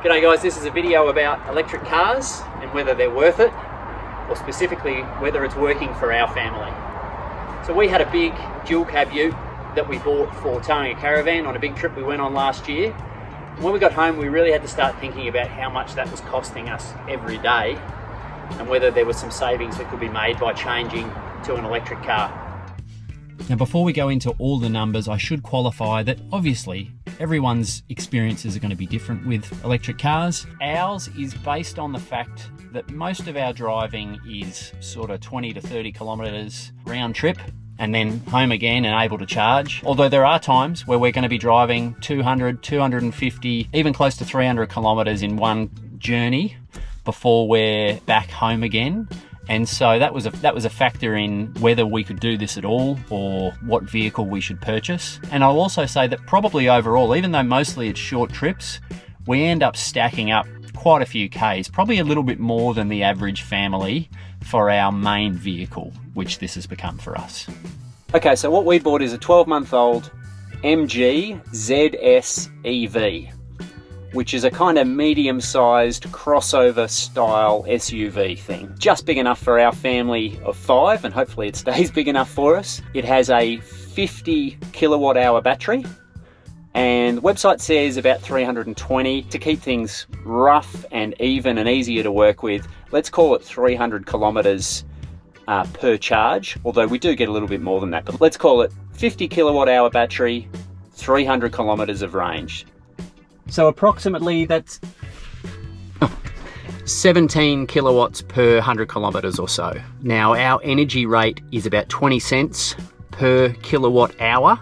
G'day guys, this is a video about electric cars and whether they're worth it, or specifically whether it's working for our family. So we had a big dual cab ute that we bought for towing a caravan on a big trip we went on last year. And when we got home, we really had to start thinking about how much that was costing us every day and whether there was some savings that could be made by changing to an electric car. Now, before we go into all the numbers, I should qualify that obviously everyone's experiences are going to be different with electric cars. Ours is based on the fact that most of our driving is sort of 20 to 30 kilometres round trip and then home again and able to charge. Although there are times where we're going to be driving 200, 250, even close to 300 kilometres in one journey before we're back home again. And so that was a factor in whether we could do this at all or what vehicle we should purchase. And I'll also say that probably overall, even though mostly it's short trips, we end up stacking up quite a few Ks, probably a little bit more than the average family for our main vehicle, which this has become for us. Okay, so what we bought is a 12-month-old MG ZS EV, which is a kind of medium-sized crossover style SUV thing. Just big enough for our family of 5, and hopefully it stays big enough for us. It has a 50 kilowatt hour battery, and the website says about 320. To keep things rough and even and easier to work with, let's call it 300 kilometers per charge, although we do get a little bit more than that, but let's call it 50 kilowatt hour battery, 300 kilometers of range. So approximately that's 17 kilowatts per 100 kilometres or so. Now our energy rate is about 20 cents per kilowatt hour.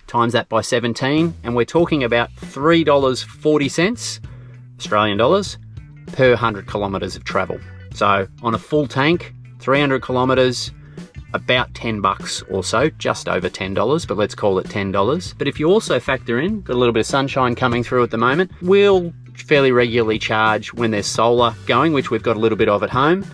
Times that by 17, and we're talking about $3.40 Australian dollars per 100 kilometres of travel. So on a full tank, 300 kilometres, about $10 or so, just over $10, but let's call it $10. But if you also factor in, got a little bit of sunshine coming through at the moment, we'll fairly regularly charge when there's solar going, which we've got a little bit of at home.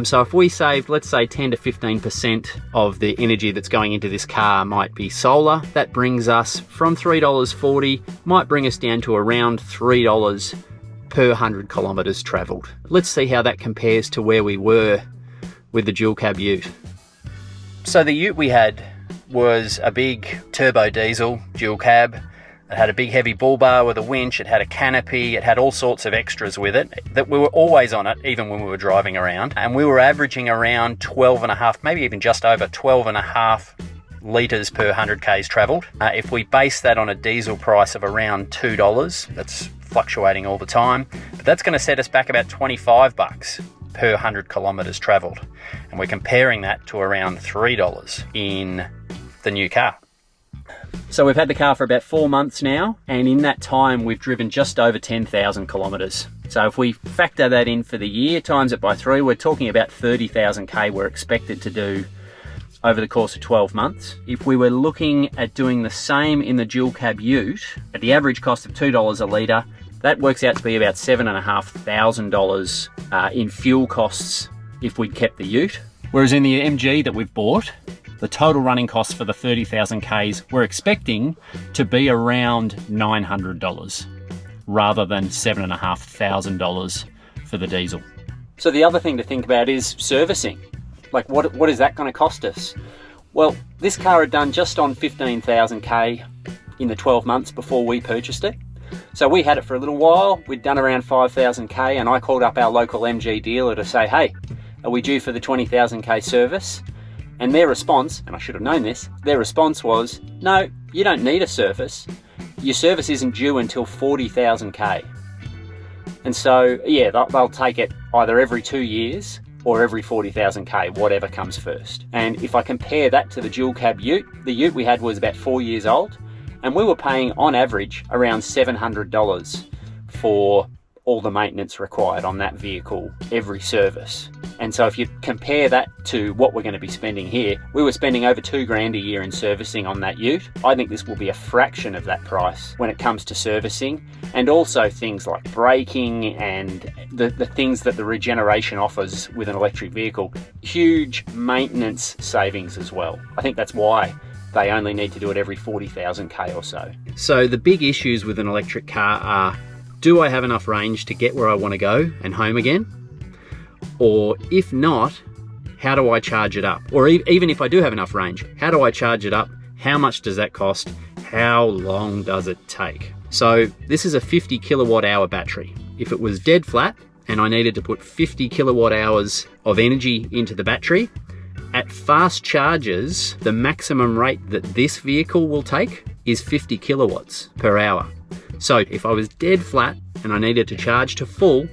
So if we saved, let's say 10 to 15% of the energy that's going into this car might be solar, that brings us from $3.40, might bring us down to around $3 per 100 kilometres travelled. Let's see how that compares to where we were with the dual cab ute. So the ute we had was a big turbo diesel dual cab. It had a big heavy bull bar with a winch, it had a canopy, it had all sorts of extras with it, that we were always on it, even when we were driving around. And we were averaging around 12.5, maybe even just over 12.5 litres per 100 Ks travelled. If we base that on a diesel price of around $2, that's fluctuating all the time, but that's going to set us back about $25 per 100 kilometres travelled. And we're comparing that to around $3 in the new car. So we've had the car for about 4 months now, and in that time we've driven just over 10,000 kilometres. So if we factor that in for the year, times it by 3, we're talking about 30,000 K we're expected to do over the course of 12 months. If we were looking at doing the same in the dual cab ute, at the average cost of $2 a litre, that works out to be about $7,500 in fuel costs if we'd kept the ute. Whereas in the MG that we've bought, the total running costs for the 30,000 Ks we're expecting to be around $900 rather than $7,500 for the diesel. So the other thing to think about is servicing. Like what is that going to cost us? Well, this car had done just on 15,000 K in the 12 months before we purchased it. So we had it for a little while, we'd done around 5,000 K, and I called up our local MG dealer to say, hey, are we due for the 20,000 K service? And their response, and I should have known this, their response was, no, you don't need a service. Your service isn't due until 40,000 K. And so, yeah, they'll take it either every 2 years or every 40,000 K, whatever comes first. And if I compare that to the dual cab ute, the ute we had was about 4 years old, and we were paying on average around $700 for all the maintenance required on that vehicle every service. And so if you compare that to what we're going to be spending here, we were spending over $2,000 a year in servicing on that ute. I think this will be a fraction of that price when it comes to servicing, and also things like braking and the things that the regeneration offers with an electric vehicle. Huge maintenance savings as well. I think that's why they only need to do it every 40,000 K or so. So the big issues with an electric car are do I have enough range to get where I want to go and home again? Or if not, how do I charge it up? Or even if I do have enough range, how do I charge it up? How much does that cost? How long does it take? So this is a 50 kilowatt hour battery. If it was dead flat and I needed to put 50 kilowatt hours of energy into the battery, at fast charges, the maximum rate that this vehicle will take is 50 kilowatts per hour. So if I was dead flat and I needed to charge to full,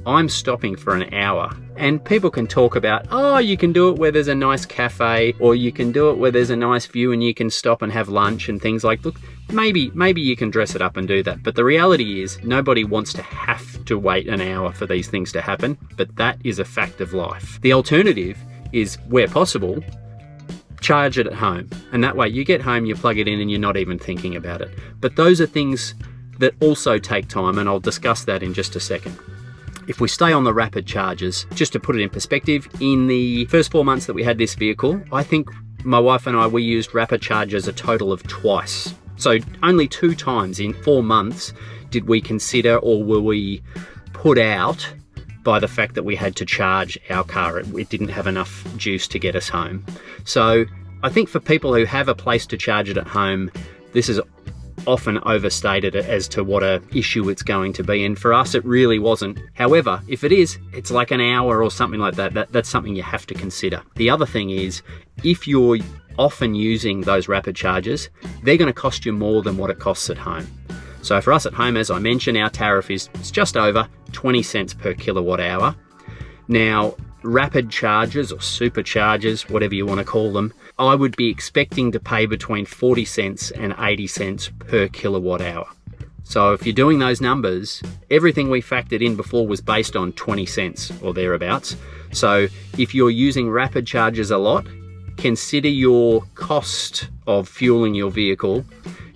I'm stopping for an hour. And people can talk about, oh, you can do it where there's a nice cafe, or you can do it where there's a nice view and you can stop and have lunch and things like, look, maybe you can dress it up and do that. But the reality is nobody wants to have to wait an hour for these things to happen, but that is a fact of life. The alternative is, where possible, charge it at home. And that way you get home, you plug it in and you're not even thinking about it. But those are things that also take time, and I'll discuss that in just a second. If we stay on the rapid charges, just to put it in perspective, in the first 4 months that we had this vehicle, I think my wife and I, we used rapid chargers a total of twice. So only 2 times in 4 months did we consider, or were we put out by the fact that we had to charge our car. It didn't have enough juice to get us home. So I think for people who have a place to charge it at home, this is often overstated as to what a issue it's going to be, and for us it really wasn't. However, if it is, it's like an hour or something like that. That's something you have to consider. The other thing is, if you're often using those rapid chargers, they're going to cost you more than what it costs at home. So for us at home, as I mentioned, our tariff is just over 20 cents per kilowatt hour. Now, rapid chargers or superchargers, whatever you want to call them, I would be expecting to pay between 40 cents and 80 cents per kilowatt hour. So if you're doing those numbers, everything we factored in before was based on 20 cents or thereabouts. So if you're using rapid chargers a lot, consider your cost of fueling your vehicle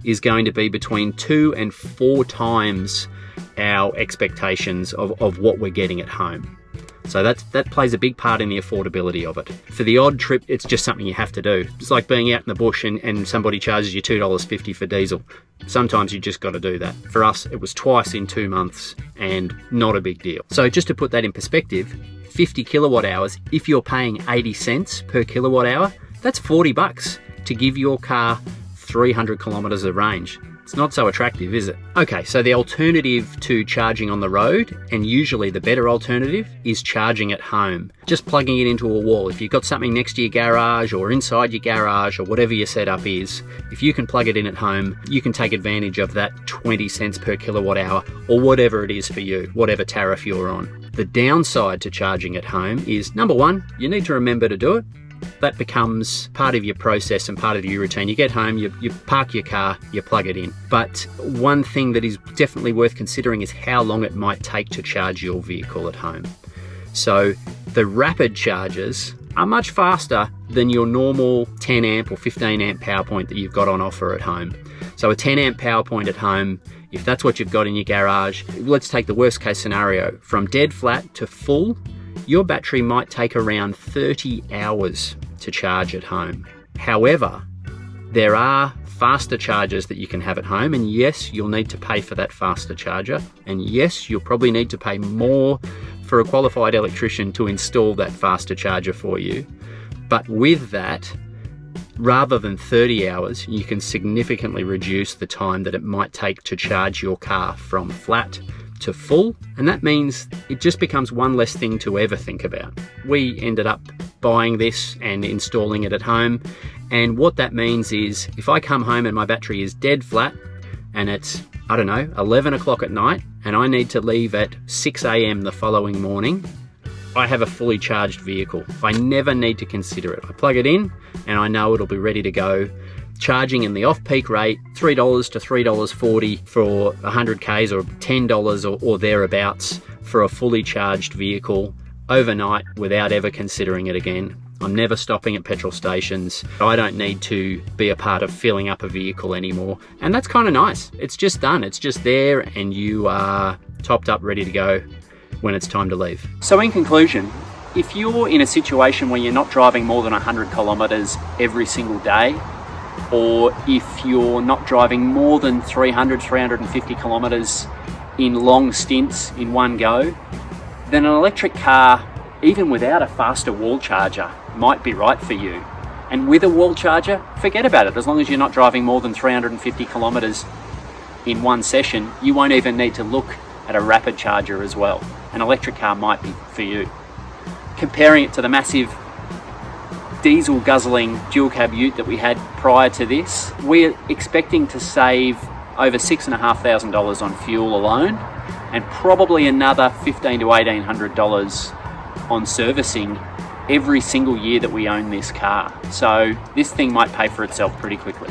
is going to be between 2 and 4 times our expectations of what we're getting at home. So that plays a big part in the affordability of it. For the odd trip, it's just something you have to do. It's like being out in the bush and somebody charges you $2.50 for diesel. Sometimes you just got to do that. For us, it was twice in 2 months and not a big deal. So just to put that in perspective, 50 kilowatt hours, if you're paying 80 cents per kilowatt hour, that's $40 to give your car 300 kilometers of range. It's not so attractive, is it? Okay, so the alternative to charging on the road, and usually the better alternative, is charging at home. Just plugging it into a wall. If you've got something next to your garage or inside your garage or whatever your setup is, if you can plug it in at home, you can take advantage of that 20 cents per kilowatt hour or whatever it is for you, whatever tariff you're on. The downside to charging at home is, number one, you need to remember to do it. That becomes part of your process and part of your routine. You get home, you park your car, you plug it in. But one thing that is definitely worth considering is how long it might take to charge your vehicle at home. So the rapid chargers are much faster than your normal 10 amp or 15 amp power point that you've got on offer at home. So a 10 amp power point at home, if that's what you've got in your garage, let's take the worst case scenario. From dead flat to full, your battery might take around 30 hours to charge at home. However, there are faster chargers that you can have at home, and yes, you'll need to pay for that faster charger, and yes, you'll probably need to pay more for a qualified electrician to install that faster charger for you. But with that, rather than 30 hours, you can significantly reduce the time that it might take to charge your car from flat to full, and that means it just becomes one less thing to ever think about. We ended up buying this and installing it at home, and what that means is if I come home and my battery is dead flat and it's, I don't know, 11 o'clock at night and I need to leave at 6 a.m. the following morning, I have a fully charged vehicle. I never need to consider it. I plug it in and I know it'll be ready to go. Charging in the off-peak rate, $3 to $3.40 for 100 Ks or $10 or thereabouts for a fully charged vehicle overnight without ever considering it again. I'm never stopping at petrol stations. I don't need to be a part of filling up a vehicle anymore. And that's kind of nice. It's just done. It's just there and you are topped up, ready to go when it's time to leave. So in conclusion, if you're in a situation where you're not driving more than 100 kilometers every single day, or if you're not driving more than 350 kilometers in long stints in one go, then an electric car, even without a faster wall charger, might be right for you. And with a wall charger, forget about it. As long as you're not driving more than 350 kilometers in one session, you won't even need to look at a rapid charger as well. An electric car might be for you. Comparing it to the massive diesel guzzling dual cab ute that we had prior to this, we're expecting to save over $6,500 on fuel alone, and probably another $1,500 to $1,800 on servicing every single year that we own this car. So this thing might pay for itself pretty quickly.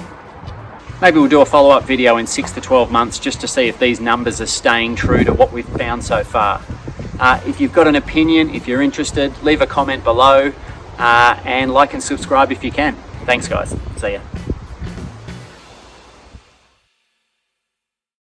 Maybe we'll do a follow-up video in 6 to 12 months just to see if these numbers are staying true to what we've found so far. If you've got an opinion, if you're interested, leave a comment below, and like and subscribe if you can. Thanks guys, see ya.